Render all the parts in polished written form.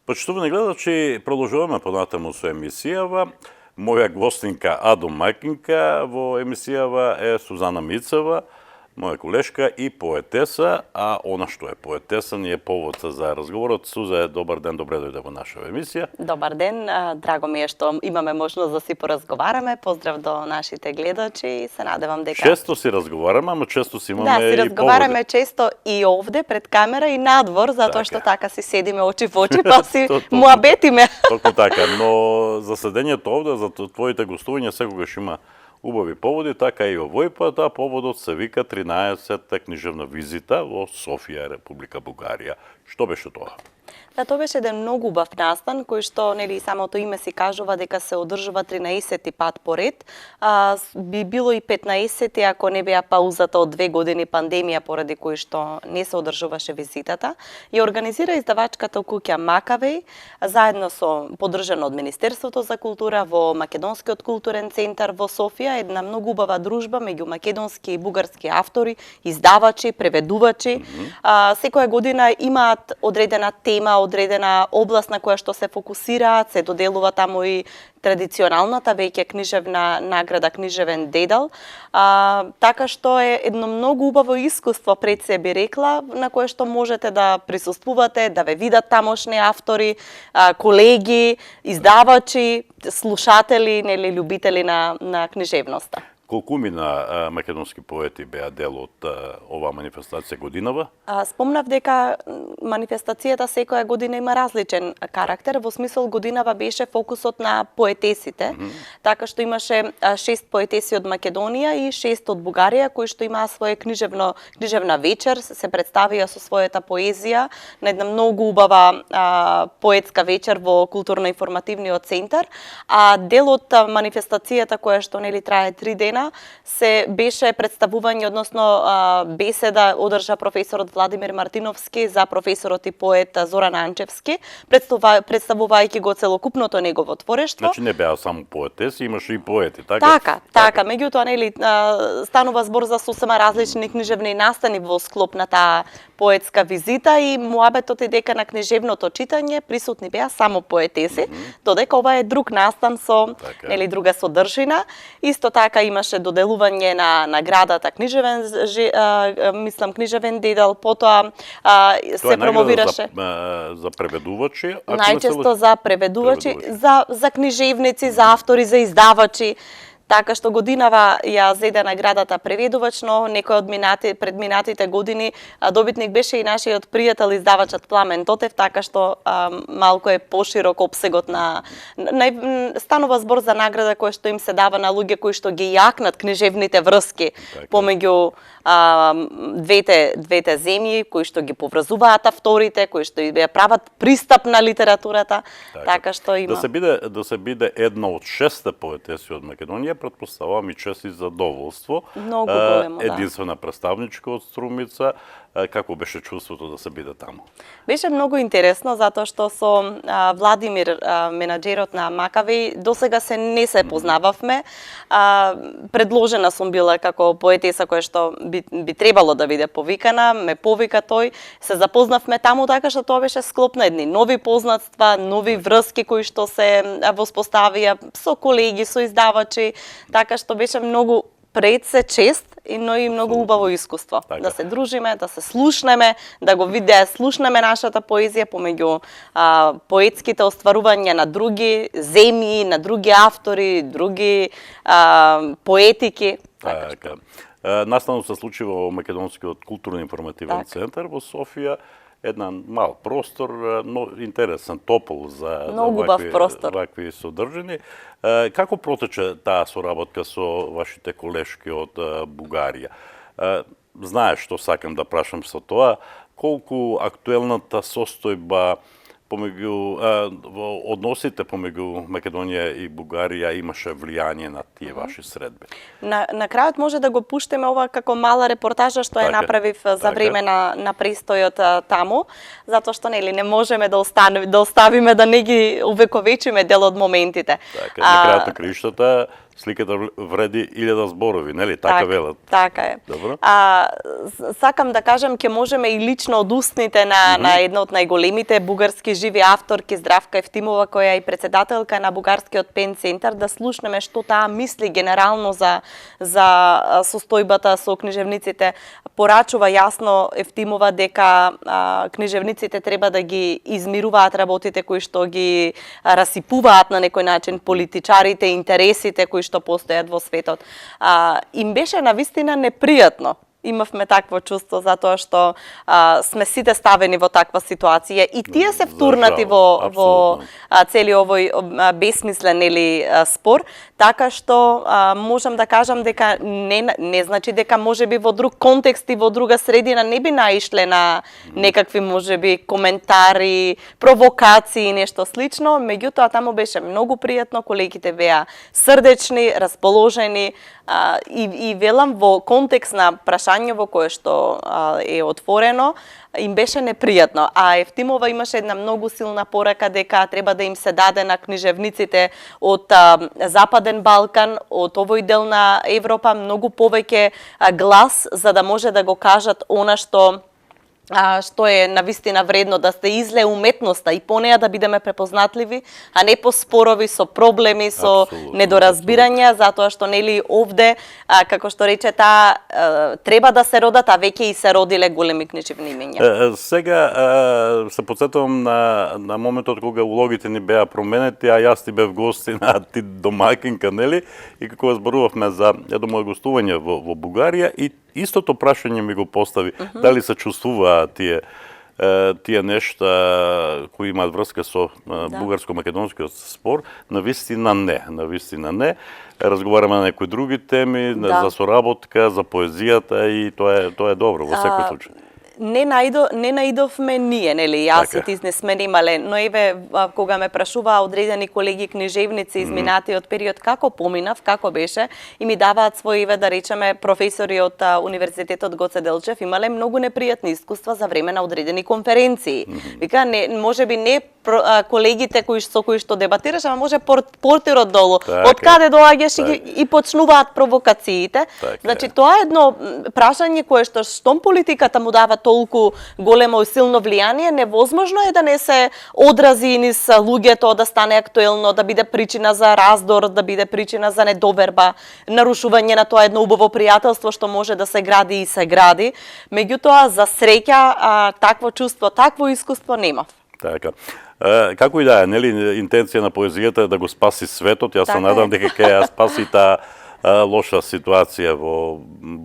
Почитувани гледачи, продолжуваме понатаму со емисијава. Моја гостинка Адо Мајкинка во емисијава е Сузана Мицева, моја колешка и поетеса, а она што е поетеса ни е повод за разговорот. Суза, добар ден, добре дојде во нашава емисија. Добар ден, драго ми е што имаме можност да си поразговараме. Поздрав до нашите гледачи и се надевам дека... Често си разговараме, ама често си имаме и поводи. Да, си разговараме често и овде, пред камера и надвор, затоа што така си седиме очи во очи, па си муабетиме. Токму така, но за седењето овде, за твоите гостувања секогаш има убави поводи, така и овој пат, а поводот се вика 13-та книжевна визита во Софија, Република Бугарија. Што беше тоа? Да, тоа беше еден многу убав настан, кој што, нели, самото име си кажува дека се одржува 13-ти пат поред. Би било и 15-ти ако не беа паузата од 2 години пандемија поради кој што не се одржуваше визитата. Ја организира издавачката куќа Макавеј, заедно со поддржано од Министерството за култура во Македонскиот културен центар во Софија, една многу убава дружба меѓу македонски и бугарски автори, издавачи, преведувачи. Секоја година имаат одредена тема, одредена област на која што се фокусираат, се доделува таму и традиционалната веќе книжевна награда Книжевен дедал, така што е едно многу убаво искуство пред се би рекла, на кое што можете да присуствувате, да ве видат тамошни автори, колеги, издавачи, слушатели, нели љубители на книжевноста. Колкумина македонски поети беа дел од оваа манифестација годинава? Спомнав дека манифестацијата секоја година има различен карактер, во смисол годинава беше фокусот на поетесите, така што имаше 6 поетеси од Македонија и 6 од Бугарија, кои што имаа своја книжевна вечер, се представија со својата поезија на една многу убава поетска вечер во културно-информативниот центар, а дел од манифестацијата која што нели трае 3 дена се беше представување, односно беседа одржа професорот Владимир Мартиновски за професорот и поет Зоран Анчевски, представувајќи го целокупното негово творештво. Значи не беа само поетеси, имаше и поети, така? Така, меѓутоа нели станува збор за сосема различни книжевни настани во склоп на таа поетска визита и муабетот е дека на книжевното читање присутни беа само поетеси, додека ова е друг настан со нели друга содржина. Исто така имаше доделување на наградата Книжевен дедал, потоа се промовираше за преведувачи, најчесто за преведувачи, за книжевници, за автори, за издавачи. Така што годинава ја зеде наградата преведувач, но некој од предминатите години добитник беше и нашиот пријател издавачот Пламен Тотев, така што малку е поширок опсегот на станува збор за награда која што им се дава на луѓе кои што ги јакнат книжевните врски помеѓу двете земји, кои што ги поврзуваат авторите, кои што ја прават пристап на литературата, така што има. Да се биде една од 6 поетеси од Македонија, претпоставувам и чест и задоволство. Многу големо, да. Единствена представничка од Струмица. Како беше чувството да се биде таму? Беше многу интересно, затоа што со Владимир, менаџерот на Макавеј, досега не се познававме. Предложена сум била како поетеса која што би требало да биде повикана, ме повика тој, се запознавме таму, така што тоа беше склоп на едни нови познатства, нови врски кои што се воспоставија со колеги, со издавачи, така што беше многу пред се чест, но и многу убаво искуство. Така. Да се дружиме, да се слушнеме, да го слушнеме нашата поезија помеѓу поетските остварувања на други земји, на други автори, други поетики. Така. Настанот се случи во Македонскиот културно-информативен центар во Софија. Еден мал простор, но интересен, топол за вакви содржини. Како протече таа соработка со вашите колешки од Бугарија? Знаеш што сакам да прашам со тоа, колку актуелната состојба во односите помеѓу Македонија и Бугарија имаше влијание на тие ваши средби? На крајот може да го пуштиме ова како мала репортажа што ја направив за време на престојот таму, затоа што нели не можеме да оставиме да не ги увековечиме дел од моментите. Така, на крајот на краиштата сликата вреди 1000 зборови, нели? Така велат. Така е. Добро. Сакам да кажам, ќе можеме и лично од устните на една од најголемите бугарски живи авторки Здравка Евтимова, која е и председателка на Бугарскиот пен центар, да слушнеме што таа мисли генерално за состојбата со книжевниците. Порачува јасно Евтимова дека книжевниците треба да ги измируваат работите кои што ги расипуваат на некој начин политичарите, интересите кои што постојат во светот. Им беше навистина непријатно. Имавме такво чувство затоа што сме сите ставени во таква ситуација и тие се втурнати во цели овој бесмислен спор, така што можам да кажам дека не значи дека можеби во друг контекст и во друга средина не би наишле на некакви можеби коментари, провокации и нешто слично, меѓутоа таму беше многу пријатно, колегите беа срдечни, расположени и велам во контекст на прашање во кое што е отворено, им беше непријатно. А Евтимова имаше една многу силна порака дека треба да им се даде на книжевниците од Западен Балкан, од овој дел на Европа, многу повеќе глас за да може да го кажат она што е навистина вредно, да се излее уметноста и по неја да бидеме препознатливи, а не по спорови со проблеми, со недоразбирања, затоа што нели овде, како што рече таа, треба да се родат, а веќе и се родиле големи книжевни имиња. Сега се потсетувам на моментот кога улогите ни беа променети, а јас ти бев гостина, а ти домакинка, нели? И како зборувавме за едно мое гостување во Бугарија и истото прашање ми го постави, дали се чувствуваат тие нешта кои имаат врска со бугарско-македонскиот спор, навистина не. Разговараме на некои други теми, за соработка, за поезијата и тоа е добро во секој случај. Не наидовме ние, нели, јас и ти не сме немале, но еве кога ме прашуваа одредени колеги книжевници изминатиот период како поминав, како беше, и ми даваат свои, да речеме, професори од Универзитетот Гоце Делчев имале многу непријатни искуства за време на одредени конференции. Вика, можеби не колегите со кои што дебатираш, ама може портерот долу. Од каде доаѓаш и почнуваат провокациите. Значи тоа е едно прашање кое што штом политиката му дава толку големо и силно влијание, невозможно е да не се одрази низ луѓето, да стане актуелно, да биде причина за раздор, да биде причина за недоверба, нарушување на тоа едно убаво пријателство што може да се гради и се гради. Меѓутоа, за среќа, такво чувство, такво искуство немав. Така. Како и да е, нели, интенција на поезијата е да го спаси светот, јас се надам дека ќе ја спаси таа лоша ситуација во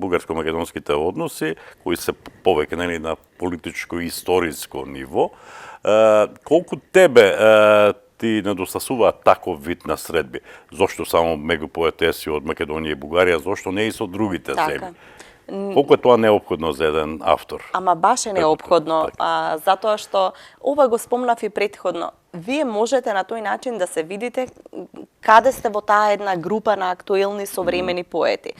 бугарско-македонските односи, кои се повеќе, нели, на политичко и историско ниво. Колку тебе ти недостасуваат таков вид на средби? Зошто само мегапоетеси од Македонија и Бугарија, зошто не и со другите земји? Колку е тоа неопходно за еден автор? Ама баш е неопходно, затоа што ова го спомнав и претходно. Вие можете на тој начин да се видите каде сте во таа една група на актуелни современи поети.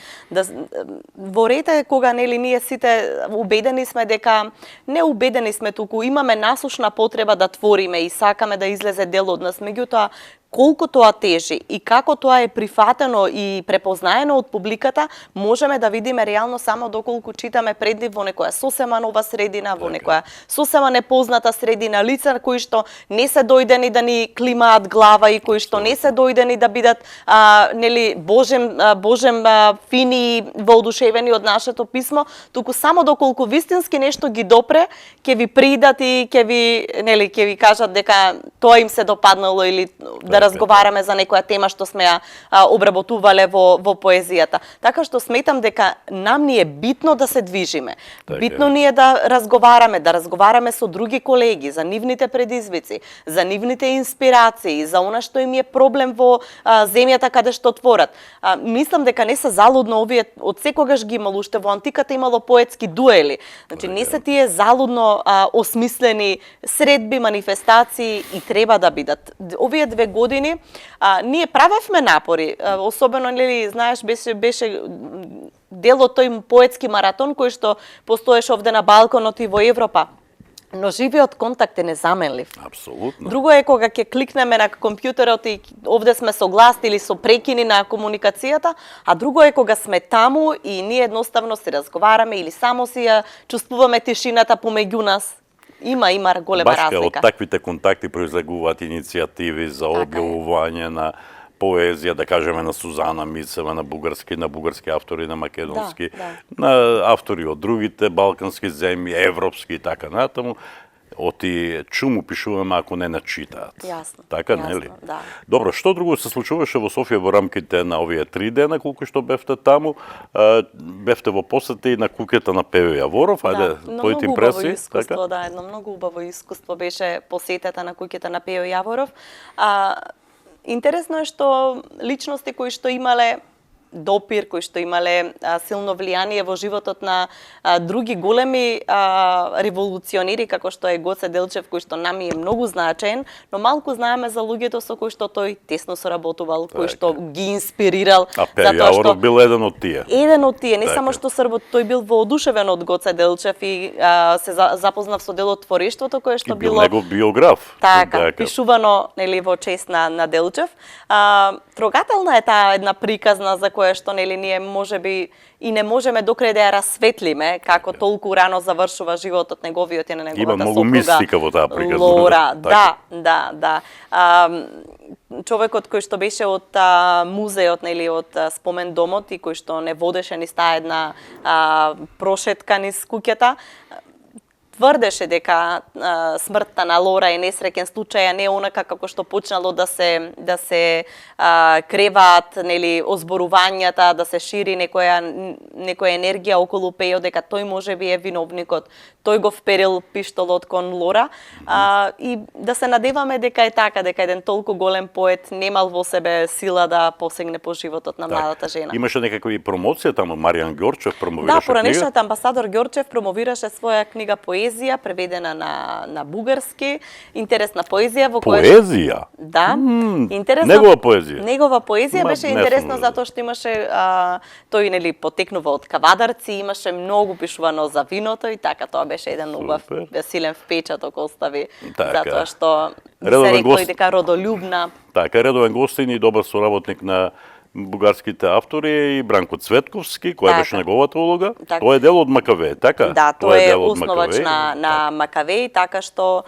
Во рете кога нели ние сите убедени сме дека не убедени сме, туку имаме насушна потреба да твориме и сакаме да излезе дел од нас, меѓутоа колку тоа тежи и како тоа е прифатено и препознаено од публиката, можеме да видиме реално само доколку читаме пред нив во некоја сосема нова средина, во некоја сосема непозната средина, лица кои што не се дојдени да ни климаат глава и кои што не се дојдени да бидат нели божем фини и воодушевени од нашето писмо, туку само доколку вистински нешто ги допре, ќе ви придат и ќе ви кажат дека тоа им се допаднало или да разговараме за некоја тема што сме ја обработувале во поезијата. Така што сметам дека нам ни е битно да се движиме. Битно ни е да разговараме со други колеги за нивните предизвици, за нивните инспирации, за она што им е проблем во земјата каде што творат. Мислам дека не се залудно овие, од секогаш ги имало, уште во антиката имало поетски дуели. Значи не се тие залудно осмислени средби, манифестации и треба да бидат. Овие 2 години ние правевме напори, особено, нели, знаеш, беше дел од тој поетски маратон кој што постоеше овде на балконот и во Европа. Но живиот контакт е незаменлив. Апсолутно. Друго е кога ќе кликнеме на компјутерот и овде сме со глас или со прекини на комуникацијата, а друго е кога сме таму и ние едноставно се разговараме или само си ја чувствуваме тишината помеѓу нас. Има голема разлика. Баш од таквите контакти произлегуваат иницијативи за објавување на поезија, да кажеме на Сузана Мицева, на бугарски автори, на македонски, на автори од другите балкански земји, европски и така натаму. Оти чуму пишуваме ако не начитаат. Јасно. Така, нели? Да. Добро, што друго се случуваше во Софија во рамките на овие 3 дена, колку што бевте таму? Бевте во посета и на куќата на Пејо Јаворов, ајде, твоите импресии. Искуство, да, едно многу убаво искуство беше посетата на куќата на Пејо Јаворов. Интересно е што личности кои што имале допир, кои што имале силно влијание во животот на други големи револуционери, како што е Гоце Делчев, кој што нами е многу значаен, но малку знаеме за луѓето со кои што тој тесно соработувал, кои што ги инспирирал. А Пејо Јаворов бил еден од тие. Еден од тие, не само што тој бил воодушевен од Гоце Делчев и се запознав со делотворештвото кое што било негов биограф. Така, пишувано нели во чест на Делчев. Трогателна е таа една приказна за која што нели ние можеби и не можеме докрај да ја расветлиме како толку рано завршува животот неговиот и на неговата сопруга. Има многу мистика во таа приказна. Лора, да. Човекот кој што беше од музеот, нели, од спомен домот и кој што не водеше низ таа една прошетка низ куќата, тврдеше дека смртта на Лора е несреќен случај, а не онака како што почнало да се креваат, нели, озборувањата, да се шири некоја енергија околу Пејо, дека тој можеби е виновникот. Тој го вперил пиштолот кон Лора и да се надеваме дека е така, дека еден толку голем поет немал во себе сила да посегне по животот на младата жена. Имаше некакви промоција таму, Маријан Ѓорчев промовираше книга? Да, поранешниот амбасадор Ѓорчев промовираше своја книга поезија, преведена на бугарски, интересна поезија во која... Поезија? Да, интересна... Негова поезија? Негова поезија беше интересно затоа што имаше, тој нели потекнува од Кавадарци, имаше многу пишувано за виното и така, тоа беше еден убав силен впечаток остави, затоа што се рекло и дека родолюбна. Така, редовен гостин и добар соработник на бугарските автори и Бранко Цветковски, која беше неговата улога. Тоа е дел од Макавеј, така? Да, тоа е основач на Макавеј, така што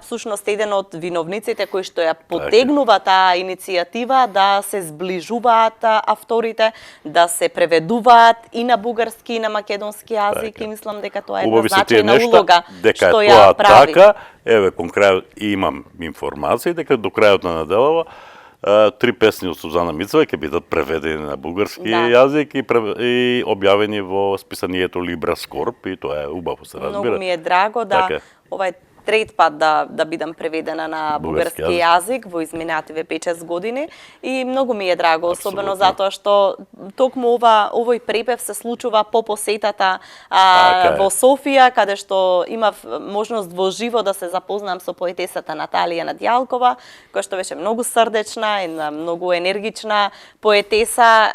всушност еден од виновниците кои што ја потегнува таа иницијатива да се зближуваат авторите, да се преведуваат и на бугарски и на македонски јазик, и мислам дека тоа е една значајна улога што ја прави. Така, еве кон крајот имам информации дека до крајот на неделава 3 песни од Сузана Мицева ќе бидат преведени на бугарски јазик и објавени во списанието Либра Скорп и тоа е убаво се разбира. Многу ми е драго да ова е трет пат да бидам преведена на бугарски јазик во изминативе 5-6 години и многу ми е драго, особено затоа што токму овој препев се случува по посетата во Софија, каде што имав можност во живо да се запознам со поетесата Наталија Надјалкова, која што беше многу срдечна, една многу енергична поетеса,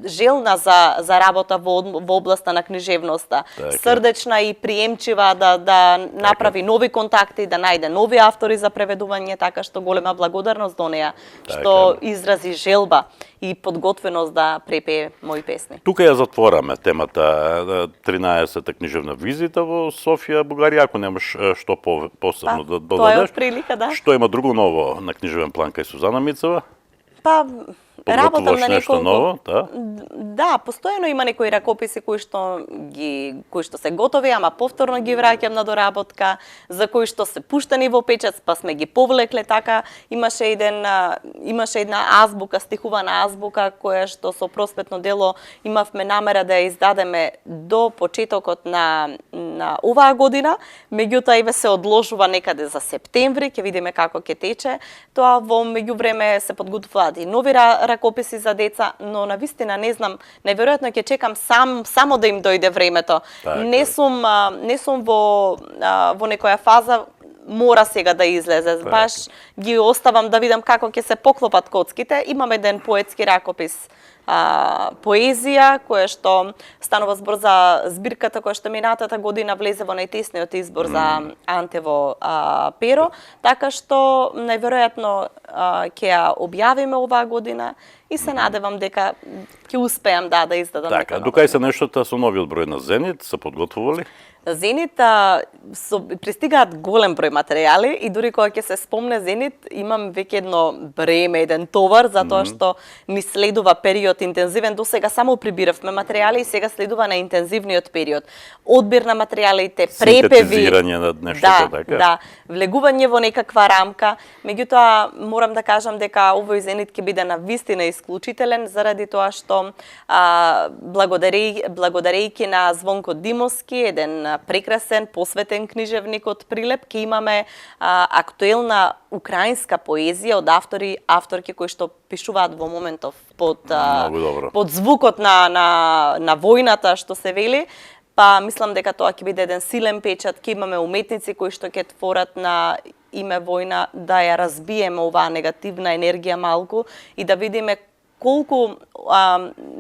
желна за работа во областа на книжевноста, срдечна и приемчива да направи нови контакти, да најде нови автори за преведување, така што голема благодарност до неа, што изрази желба и подготвеност да препее мои песни. Тука ја затвораме темата 13-та книжевна визита во Софија, Бугарија, ако немаш што посебно да додадеш. Тоа е од прилика, да. Што има друго ново на книжевен план кај Сузана Мицева? Работам на неколку. Ново, да, постојано има некои ракописи кои што се готови, ама повторно ги враќам на доработка, за кои што се пуштени во печат, па сме ги повлекле така. Имаше една азбука, стихувана азбука, која што со просветно дело имавме намера да ја издадеме до почетокот на оваа година, меѓутоа еве се одложува некаде за септември, ќе видиме како ќе тече. Тоа во меѓувреме се подготвуваат и нови ракописи за деца, но навистина не знам, неверојатно ќе чекам само да им дојде времето. Не сум во некоја фаза мора сега да излезе. Баш ги оставам да видам како ќе се поклопат коцките. Имам еден поетски ракопис поезија, која што станува збор за збирката која што минатата година влезе во најтесниот избор за Антево перо, така што најверојатно ќе ја објавиме оваа година и се надевам дека ќе успеам да издадам. Така, докај се нештата со новиот број на Зенит, се подготвували? Зенит пристигаат голем број материјали и дури кога ќе се спомне Зенит, имам веќе едно бреме, еден товар, затоа што ни следува период интензивен. До сега само прибиравме материјали и сега следува на интензивниот период. Одбир на материјалите, препеви, синтезирање на нештото, така? Да, влегување во некаква рамка. Меѓутоа, морам да кажам дека овој Зенит ќе биде навистина исклучителен заради тоа што благодарејќи на Звонко Димовски, еден прекрасен, посветен книжевник од Прилеп, ќе имаме актуелна украинска поезија од авторки кои што пишуваат во моментов под звукот на војната, што се вели. Па мислам дека тоа ќе биде еден силен печат, ќе имаме уметници кои што ќе творат на име војна, да ја разбиеме оваа негативна енергија малку и да видиме колку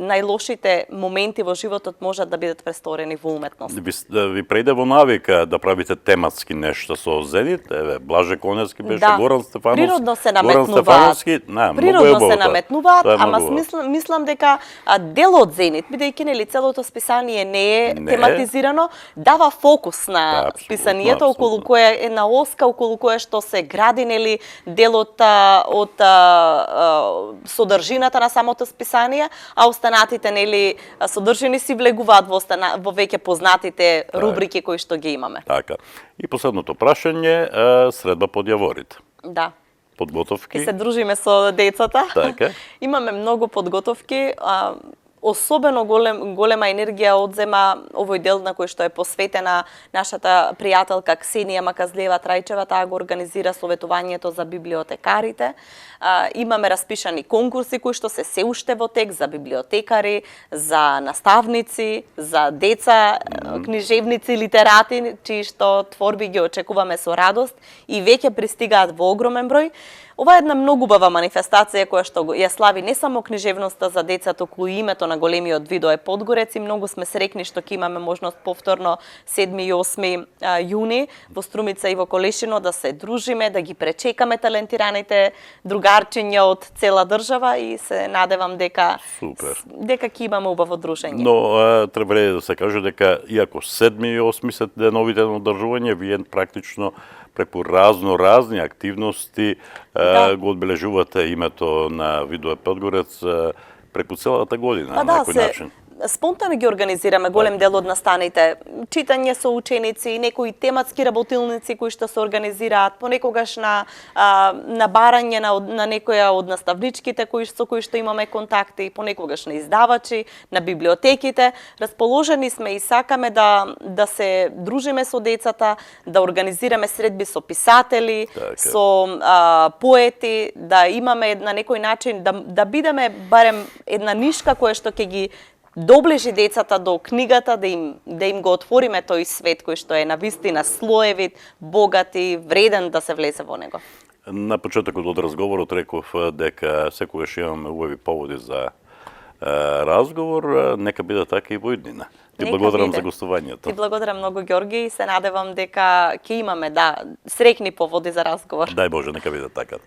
најлошите моменти во животот можат да бидат престорени во уметност. Ви преде во навика да правите тематски нешто со Зенит, еве Блаже Коневски беше, Горан Стефановски. Природно се наметнуваат. Природно се наметнуваат, ама мислам дека делот Зенит, бидејќи нели целото списание не е тематизирано, дава фокус на списанието околу кое е на оска, околу кое што се гради нели делот од содржината на самото списание, а останатите нели содржини си влегуваат во веќе познатите рубрики кои што ги имаме. Така. И последното прашање, средба под јаворите. Да. Подготовки. Ке се дружиме со децата. Така. Имаме многу подготовки. Особено голема енергија одзема овој дел на кој што е посветена нашата пријателка Ксенија Маказлиева Трајчева, таа го организира советувањето за библиотекарите. Имаме распишани конкурси кои што се уште во тек за библиотекари, за наставници, за деца, книжевници, литерати, чии што творби ги очекуваме со радост и веќе пристигаат во огромен број. Ова е една многу убава манифестација која што ја слави не само книжевноста за деца, туку и името на големиот Видое Подгорец и многу сме срекни што ќе имаме можност повторно 7 и 8 јуни во Струмица и во Колешино да се дружиме, да ги пречекаме талентираните другарчиња од цела држава и се надевам дека ќе имаме убаво дружење. Но треба да се каже дека иако 7 и 8 се деновите на одржување, вие практично преку разни активности го одбележувате името на Видое Подгорец преку целата година на некој начин. Спонтано ги организираме голем дел од настаните, читање со ученици, некои тематски работилници кои што се организираат, понекогаш на барање на некоја од наставничките со кои што имаме контакти, понекогаш на издавачи, на библиотеките. Расположени сме и сакаме да се дружиме со децата, да организираме средби со писатели, со поети, да имаме на некој начин да бидеме барем една нишка која што ќе ги доближи децата до книгата, да им го отвориме тој свет кој што е навистина слоевит, богат и вреден да се влезе во него. На почетокот од разговорот реков дека секогаш имаме убави поводи за разговор, нека биде така и во иднина. Ти благодарам за гостувањето. Ти благодарам многу, Ѓорги, и се надевам дека ќе имаме срекни поводи за разговор. Дај Боже, нека биде така.